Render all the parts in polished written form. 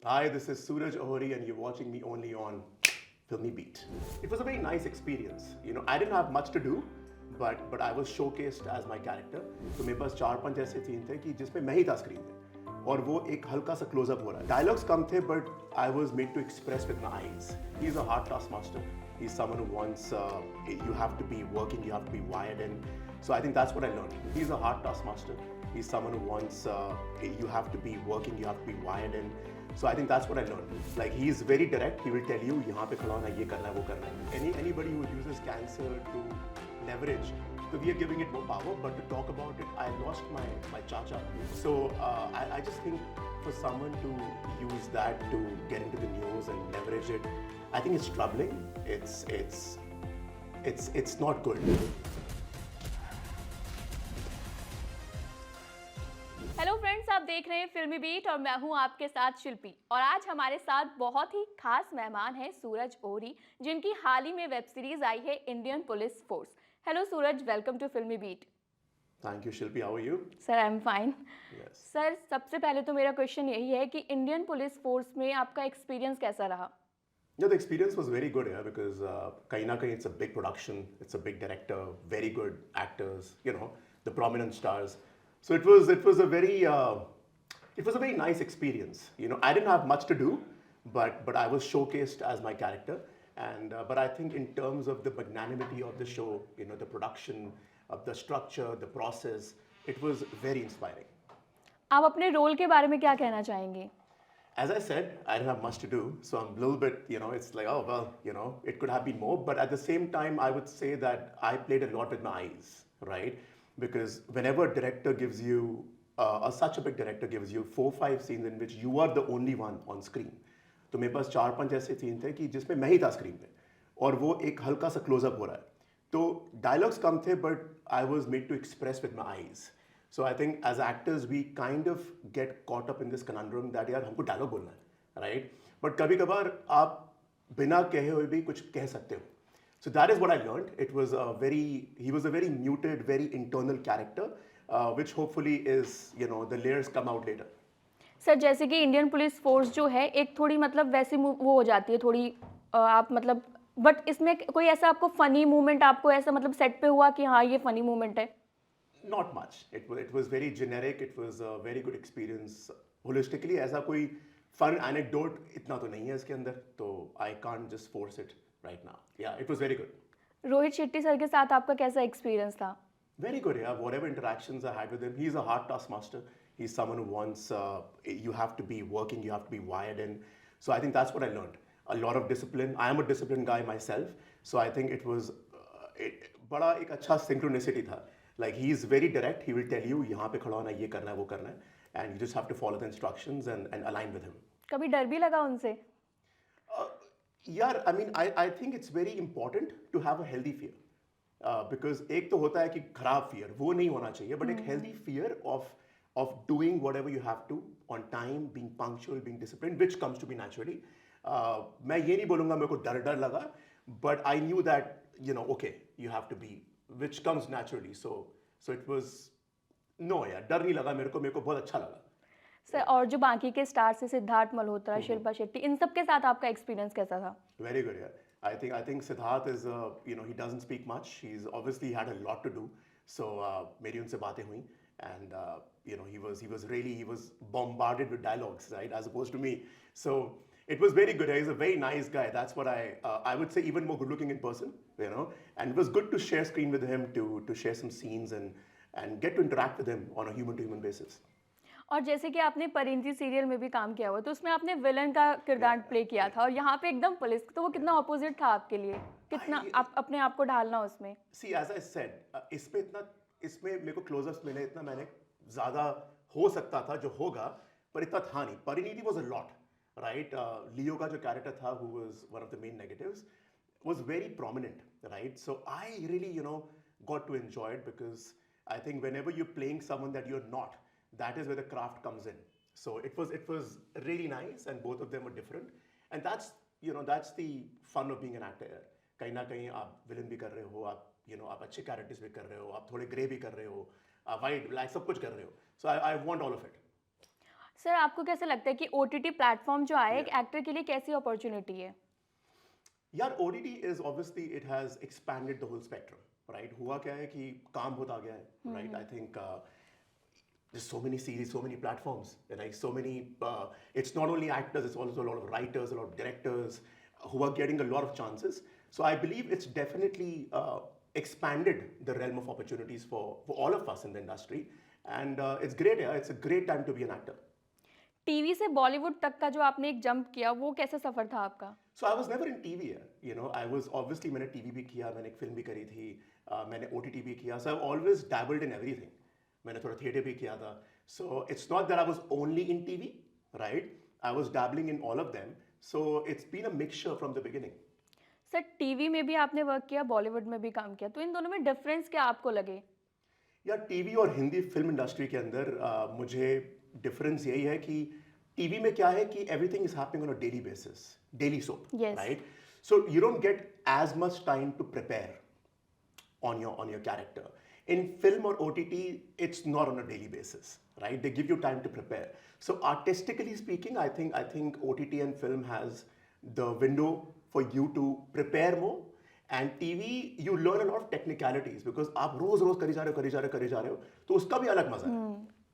Hi, this is Sooraj Ohri, and you're watching me only on FilmiBeat. It was a very nice experience. I didn't have much to do, but I was showcased as my character. तो मेरे पास 4-5 ऐसे scene थे कि जिसमें मैं ही था screen पे और वो एक हल्का सा क्लोजअप हो रहा है. Dialogues कम थे, but I was made to express with my eyes. He's a hard taskmaster. He's someone who wants. You have to be working. You have to be wired in. So I think that's what I learned. He's a hard taskmaster. He's someone who wants. You have to be working. You have to be wired in. So I think that's what I learned. Like he's very direct. He will tell you, यहाँ पे खड़ा होना, ये करना है, वो करना है. Anybody who uses cancer to leverage, so we are giving it more power. But to talk about it, I lost my chacha. So I just think for someone to use that to get into the news and leverage it, I think it's troubling. It's not good. Hello friends, आप देख रहे हैं फिल्मी beat और मैं हूं आपके साथ शिल्पी। और आज हमारे साथ बहुत ही खास मेहमान हैं सूरज ओहरी, जिनकी हाल ही में वेब सीरीज आई है Indian police force. Hello Suraj, welcome to Filmi beat. Thank you, Shilpi. How are you? Sir, I am fine. Yes. सर, सबसे पहले तो मेरा क्वेश्चन यही है कि इंडियन पुलिस फोर्स में आपका एक्सपीरियंस कैसा रहा? Yeah, the experience was very good, yeah, because kahin na kahin it's a big production, it's a big director, very good actors, the prominent stars. So it was a very nice experience. I didn't have much to do, but I was showcased as my character, and but I think in terms of the magnanimity of the show, the production, of the structure, the process, it was very inspiring. आप अपने role के बारे में क्या कहना चाहेंगे? As I said, I didn't have much to do, so I'm a little bit, it's like, oh, well, it could have been more, but at the same time, I would say that I played a lot with my eyes, right? Because whenever a director gives you, such a big director gives you 4-5 scenes in which you are the only one on screen, तो मेरे पास 4-5 ऐसे scene थे कि जिसमें मैं ही था screen पे और वो एक हल्का सा क्लोजअप हो रहा है. तो डायलॉग्स कम थे, but I was made to express with my eyes. So I think as actors we kind of get caught up in this conundrum that यार हमको डायलॉग बोलना है, right? But कभी कभार आप बिना कहे हुए भी कुछ कह सकते हो. So that is what I learned. He was a very muted, very internal character, which hopefully is, the layers come out later. Sir, जैसे कि इंडियन पुलिस फोर्स जो है एक थोड़ी मतलब वैसी वो हो जाती है थोड़ी, आप मतलब, बट इसमें कोई ऐसा आपको फनी मूवमेंट आपको ऐसा मतलब सेट पे हुआ कि हाँ ये फनी मूवमेंट है? Not much. It was very generic. It was a very good experience. Holistically, ऐसा कोई fun anecdote इतना तो नहीं है इसके अंदर, तो I can't just force it right now. Yeah, it was very good. Rohit Shetty sir के साथ आपका कैसा एक्सपीरियंस था? Very good, yeah. Whatever interactions I had with him, he's a hard taskmaster. He's someone who wants. You have to be working. You have to be wired in. So I think that's what I learned. A lot of discipline. I am a disciplined guy myself, so I think it was बड़ा एक अच्छा synchronicity था. Like he's very direct. He will tell you यहाँ पे खड़ा होना, ये करना है, वो करना है, and you just have to follow the instructions and align with him. कभी डर भी लगा उनसे? यार, I mean, I think it's very important to have a healthy fear, because एक तो होता है कि खराब fear, वो नहीं होना चाहिए, but एक healthy fear of doing whatever you have to on time, being punctual, being disciplined, which comes to me naturally. मैं ये नहीं बोलूँगा मेरे को डर लगा, but I knew that okay, you have to be, which comes naturally. So it was, no यार, डर नहीं लगा मेरे को बहुत अच्छा लगा. सर, और जो बाकी के स्टार से सिद्धार्थ मल्होत्रा, शिल्पा शेट्टी, इन सब के साथ आपका एक्सपीरियंस कैसा था? Very good, yeah. I think Siddharth is, he doesn't speak much. He's obviously had a lot to do. So मेरी उनसे बातें हुई, and he was bombarded with dialogues, right, as opposed to me. So it was very good. He's a very nice guy. That's what I would say, even more good looking in person, and it was good to share screen with him, to share some scenes and get to interact with him on a human to human basis. और जैसे कि आपने Parineeti serial में भी काम किया हुआ, तो उसमें आपने विलन का किरदार प्ले किया था और यहाँ पे एकदम पुलिस, तो वो कितना ऑपोजिट था आपके लिए? कितना आप अपने आप को ढालना उसमें? See, as I said, इसमें मेरे को क्लोजअप्स मिले, इतना मैंने ज़्यादा हो सकता था जो होगा, पर इतना था नहीं. Parineeti was a lot, right? Leo का जो character था, who was one of the main negatives, was very prominent, right? So I really, got to enjoy it, because I think whenever you're playing someone that you're not, that is where the craft comes in. So it was really nice, and both of them were different, and that's the fun of being an actor. कहीं ना कहीं आप villain भी कर रहे हो, आप अच्छे कैरेक्टर्स भी कर रहे हो, आप थोड़े ग्रे भी कर रहे हो, वाइट ब्लैक सब कुछ कर रहे हो. So I want all of it. Sir आपको कैसा लगता है कि ओटीटी प्लेटफॉर्म जो आया एक एक्टर के लिए कैसी अपॉर्चुनिटी है? यार OTT is obviously it has expanded the whole spectrum, right? हुआ क्या है कि काम होता गया है, right? I think there's so many series, so many platforms, right? So many. It's not only actors, it's also a lot of writers, a lot of directors who are getting a lot of chances. So I believe it's definitely expanded the realm of opportunities for all of us in the industry, and it's great. Yeah, it's a great time to be an actor. TV से बॉलीवुड तक का जो आपने एक jump किया वो कैसा सफर था आपका? So I was never in TV. You know, I was obviously मैंने TV भी किया, मैंने एक फिल्म भी करी थी, मैंने OTT भी किया. So I've always dabbled in everything. मैंने थोड़ा थिएटर भी किया था. So it's not that I was only in TV, right? I was dabbling in all of them. So it's been a mixture from the beginning. Sir TV में भी आपने work किया, बॉलीवुड में भी काम किया, तो इन दोनों में डिफरेंस क्या आपको लगे? यार टीवी और हिंदी फिल्म इंडस्ट्री के अंदर मुझे डिफरेंस यही है कि टीवी में क्या है कि everything is happening on a daily basis, daily soap, Yes. Right? So you don't get as much time to prepare on your character. In film or OTT, it's not on a daily basis, right? They give you time to prepare. So artistically speaking, I think OTT and film has the window for you to prepare more. And TV, you learn a lot of technicalities because आप रोज रोज करी जा रहे हो, तो उसका भी अलग मजा है.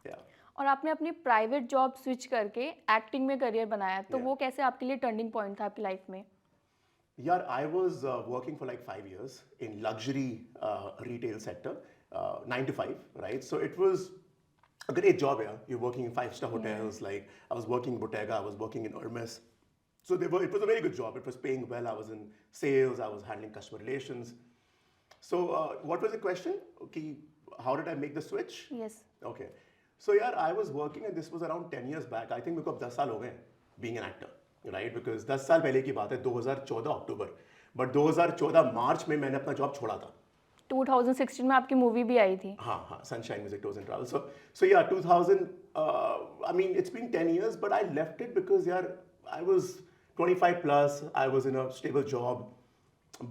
Yeah. और आपने अपनी प्राइवेट जॉब स्विच करके एक्टिंग में करियर बनाया, तो Yeah. वो कैसे आपके लिए टर्निंग पॉइंट था आपकी लाइफ में? Yeah, I was working for like 5 years in luxury retail sector, 9 to 5, right? So it was a great job. Yeah, you're working in 5-star hotels. Like I was working in Bottega, I was working in Hermes. So it was a very good job. It was paying well. I was in sales. I was handling customer relations. So what was the question? Okay, how did I make the switch? Yes. Okay. So yeah, I was working, and this was around 10 years back. I think मेरे को अब 10 साल हो गए being an actor, right? Because 10 साल पहले की बात है, 2014 अक्टूबर. But 2014 मार्च में मैंने अपना जॉब छोड़ा था. 2016 में आपकी मूवी भी आई थी. हाँ, Sunshine Music Tours and Travel. So yeah, 2000. I mean, it's been 10 years, but I left it because yeah, I was 25 plus. I was in a stable job,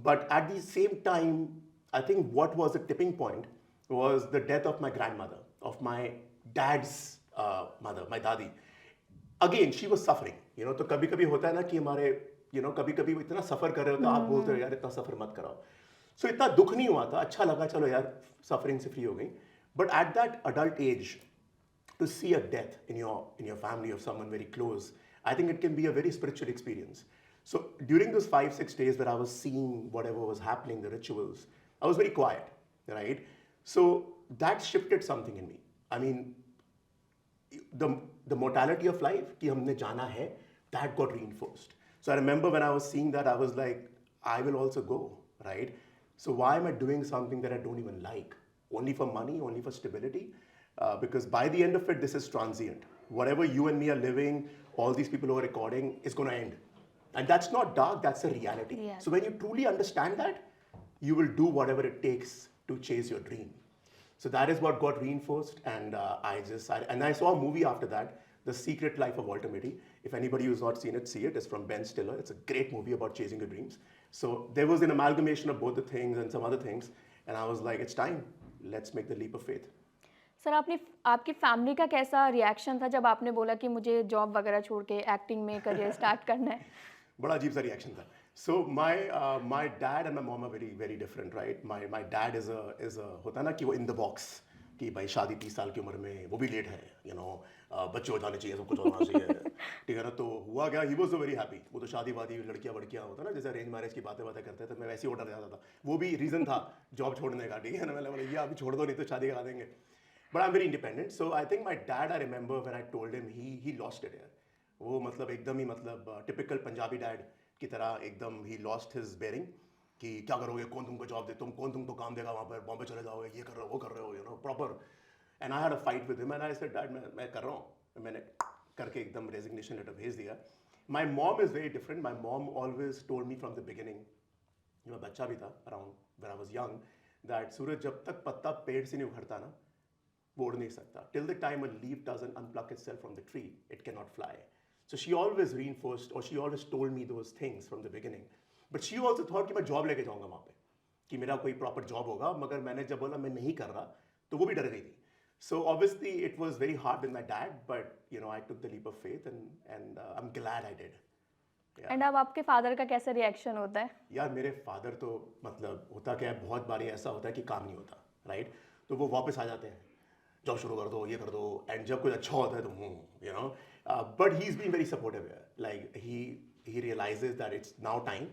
but at the same time, I think what was the tipping point was the death of my grandmother, of my dad's mother, my dadi. Again, she was suffering. You know, तो कभी-कभी होता है ना कि हमारे, you know, कभी-कभी वो इतना सफर कर रहे हो तो आप बोलते हो यार इतना सफर मत कराओ. So इतना दुख नहीं हुआ था, अच्छा लगा, चलो यार सफरिंग से फ्री हो गई. But at that adult age, to see a death in your family of someone very close, I think it can be a very spiritual experience. So during those 5-6 days where I was seeing whatever was happening, the rituals, I was very quiet, right? So that shifted something in me. I mean, the mortality of life, कि हमने जाना है, that got reinforced. So I remember when I was seeing that, I was like, I will also go, right? So why am I doing something that I don't even like? Only for money, only for stability? Because by the end of it, this is transient. Whatever you and me are living, all these people who are recording, is going to end. And that's not dark, that's a reality. Yeah. So when you truly understand that, you will do whatever it takes to chase your dream. So that is what got reinforced, and I saw a movie after that, The Secret Life of Walter Mitty. If anybody who's not seen it, see it. It's from Ben Stiller. It's a great movie about chasing your dreams. So there was an amalgamation of both the things and some other things, and I was like, it's time. Let's make the leap of faith. Sir आपकी family का कैसा reaction था जब आपने बोला कि मुझे job वगैरह छोड़ के एक्टिंग में करियर स्टार्ट करना है? बड़ा अजीब सा रिएक्शन था. So my dad and my mom are very very different, right? My dad is a होता ना कि वो in the box, कि भाई शादी 30 साल की उम्र में, वो भी लेट है, you know, बच्चे हो जाने चाहिए, सब कुछ होना चाहिए, ठीक है ना? तो हुआ क्या, he was so very happy. वो तो शादी वादी लड़कियां होता ना, जैसे अरेंज मैरिज की बातें करते हैं, तो मैं वैसे ही ऑर्डर जाता था. वो भी रीजन था जॉब छोड़ने का, ठीक है ना? मैंने बोला ये अभी छोड़ दो, नहीं तो शादी करा देंगे. But I'm very independent. So I think my dad, I remember when I told him, he lost it यार. वो मतलब एकदम ही मतलब typical पंजाबी dad की तरह एकदम he lost his bearing, कि क्या करोगे, कौन तुमको जॉब दे, कौन तुमको काम देगा वहाँ पर, बॉम्बे चले जाओगे, ये कर रहे हो, वो कर रहे हो, you know, proper. And I had a fight with him, and I said, Dad, मैं कर रहा हूँ. मैंने करके एकदम resignation letter भेज दिया. My mom is very different. My mom always told me from the beginning, मैं बच्चा भी था, around when I was young, that सूरज जब तक पत्ता पेड़ से नहीं उखड़ता ना, वो उड़ नहीं सकता. Till the time a leaf doesn't unpluck itself from the tree, it cannot fly. So she always reinforced, or she always told me those things from the beginning. But she also thought कि मैं job लेके जाऊंगा वहाँ पे, कि मेरा कोई proper job होगा. मगर मैंने जब बोला मैं नहीं कर रहा, तो वो भी डर गई थी. So obviously it was very hard with my dad, but you know I took the leap of faith and I'm glad I did. Yeah. And अब आपके फादर का कैसा रिएक्शन होता है? यार मेरे फादर तो मतलब होता क्या है, बहुत बारी ऐसा होता है कि काम नहीं होता, राइट? तो वो वापस आ जाते हैं, जॉब शुरू कर दो, ये कर दो, एंड जब कुछ अच्छा होता है तो you know, but he is been very supportive, like he realises that it's now time,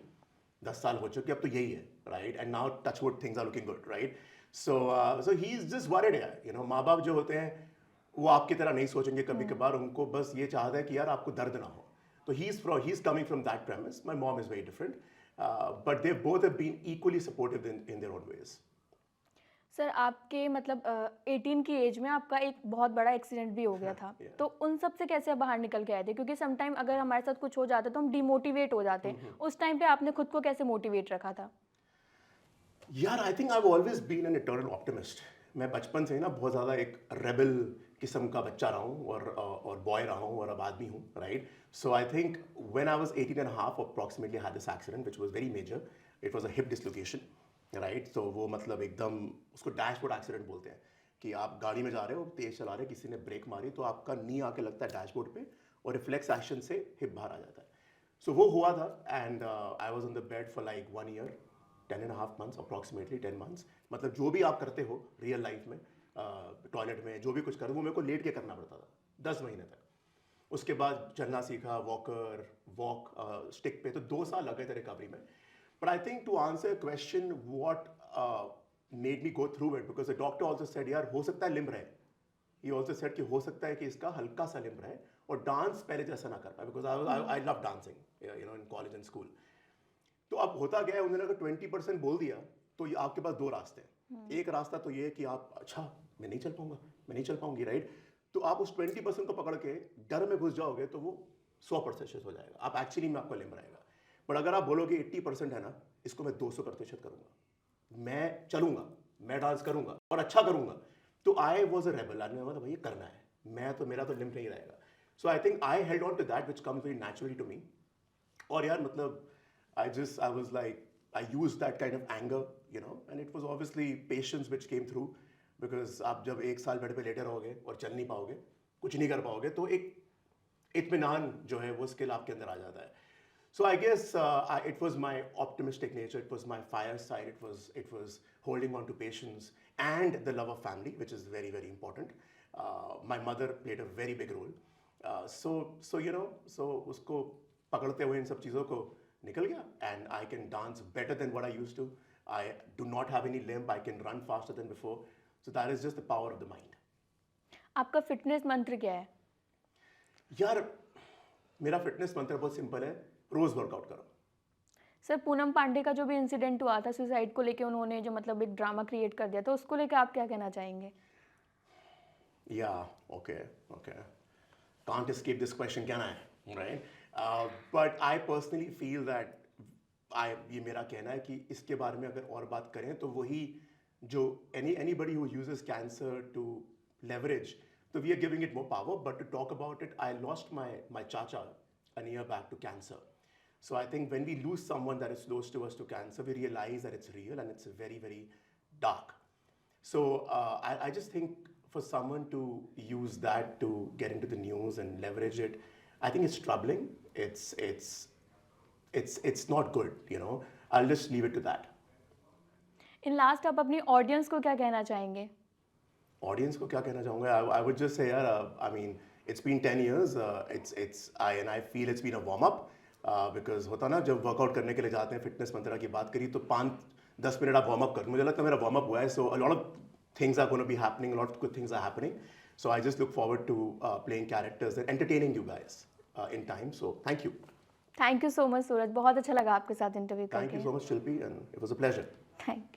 10 साल हो चुके अब तो यही है, right? And now touch wood things are looking good, right? So he is just worried है, यू नो। माँ बाप जो होते हैं वो आपकी तरह नहीं सोचेंगे कभी कभार, उनको बस ये चाहता है कि यार आपको दर्द ना हो। तो he is coming from that premise. My mom is very different, but they both have been equally supportive in their own ways. Sir आपके मतलब 18 की एज में आपका एक बहुत बड़ा एक्सीडेंट भी हो गया था, तो उन सब से कैसे आप बाहर निकल के आए थे? क्योंकि समटाइम अगर हमारे साथ कुछ हो जाता है तो हम डिमोटिवेट हो जाते हैं, उस टाइम पे आपने खुद को कैसे मोटिवेट रखा था? यार I think I have always been an eternal optimist. मैं बचपन से ही ना बहुत ज़्यादा एक रेबल किस्म का बच्चा रहा हूँ और बॉय रहा हूँ और अब आदमी हूँ, right? So I think when I was 18 and a half approximately, I had this accident which was very major. It was a hip dislocation, right? तो वो मतलब एकदम उसको डैशबोर्ड एक्सीडेंट बोलते हैं कि आप गाड़ी में जा रहे हो, तेज चला रहे, किसी ने ब्रेक मारी तो आपका नी आके लगता है डैशबोर्ड पे और रिफ्लेक्स एक्शन से हिप बाहर आ जाता है। सो वो हुआ था and I was on the bed for like 1 year, 10.5 months approximately 10 months। मतलब जो भी आप करते हो रियल लाइफ में, टॉयलेट में जो भी कुछ करो वो मेरे को लेट के करना पड़ता था 10 महीने तक। उसके बाद चलना सीखा, वॉक स्टिक पे, तो 2 साल लगे थे रिकवरी में। But I think to answer your question, what made me go through it, because the doctor also said, यार हो सकता है लिम्ब रहे। He also said कि हो सकता है कि इसका हल्का सा लिम्ब रहे और डांस पहले जैसा ना कर पाए, because I love dancing, you know, in college and school। तो अब होता क्या है, उन्होंने अगर 20% बोल दिया तो ये आपके पास 2 रास्ते हैं। एक रास्ता तो ये है कि आप अच्छा मैं नहीं चल पाऊंगा, मैं नहीं चल पाऊंगी, राइट? तो आप उस 20% को पकड़ के डर में घुस जाओगे तो वो 100% हो जाएगा, आप एक्चुअली में आपका लिम्ब रहेगा। बट अगर आप बोलोगे 80% है ना, इसको मैं 200% करूंगा, मैं चलूंगा, मैं डांस करूंगा और अच्छा करूंगा, तो आई वॉज अ रेबल। आदमी मतलब भाई ये करना है, मैं तो मेरा तो लिम्ब नहीं रहेगा। So I think I held on to that which comes very naturally to me. और यार मतलब I was like, I used that kind of anger, you know, and it was obviously patience which came through, because आप जब 1 साल bed पे लेटे रहोगे और चल नहीं पाओगे, कुछ नहीं कर पाओगे, तो एक इत्मीनान जो है वो स्किल आपके अंदर आ जाता है। So I guess it was my optimistic nature, it was my fire side, it was holding on to patience and the love of family, which is very, very important. My mother played a very big role. So you know, so उसको पकड़ते हुए इन सब चीज़ों को निकल गया, and I can dance better than what I used to. I do not have any limp, I can run faster than before. So that is just the power of the mind. आपका fitness मंत्र क्या है? यार मेरा fitness मंत्र बहुत simple है, रोज workout करो। सर पूनम पांडे का जो भी इंसिडेंट हुआ था सुसाइड को लेके, उन्होंने जो मतलब एक ड्रामा क्रिएट कर दिया था, उसको लेके आप क्या कहना चाहेंगे? Okay. Can't escape this question, can I? Right? But I personally feel that ये मेरा कहना है कि इसके बारे में अगर और बात करें तो वही जो anybody who uses cancer to leverage, so we are giving it more power. But to talk about it, I lost my chacha a year back to cancer. So I think when we lose someone that is close to us to cancer, we realize that it's real and it's very, very dark. So I just think for someone to use that to get into the news and leverage it, I think it's troubling. It's not good, you know. I'll just leave it to that. In last आप अपनी audience को क्या कहना चाहेंगे? Audience को क्या कहना चाहूँगा? I would just say यार, I mean, it's been 10 years. I feel it's been a warm up, because होता ना जब वर्कआउट करने के लिए जाते हैं, फिटनेस मंत्रा की बात करी तो 5-10 मिनट आप वार्म अप कर, मुझे लगता है मेरा वार्म अप हुआ है। So a lot of things are going to be happening, a lot of good things are happening. So I just look forward to playing characters and entertaining you guys in time. So thank you. Thank you so much Suraj, बहुत अच्छा लगा आपके साथ interview करके। Thank you so much, Shilpi, and it was a pleasure. Thank you.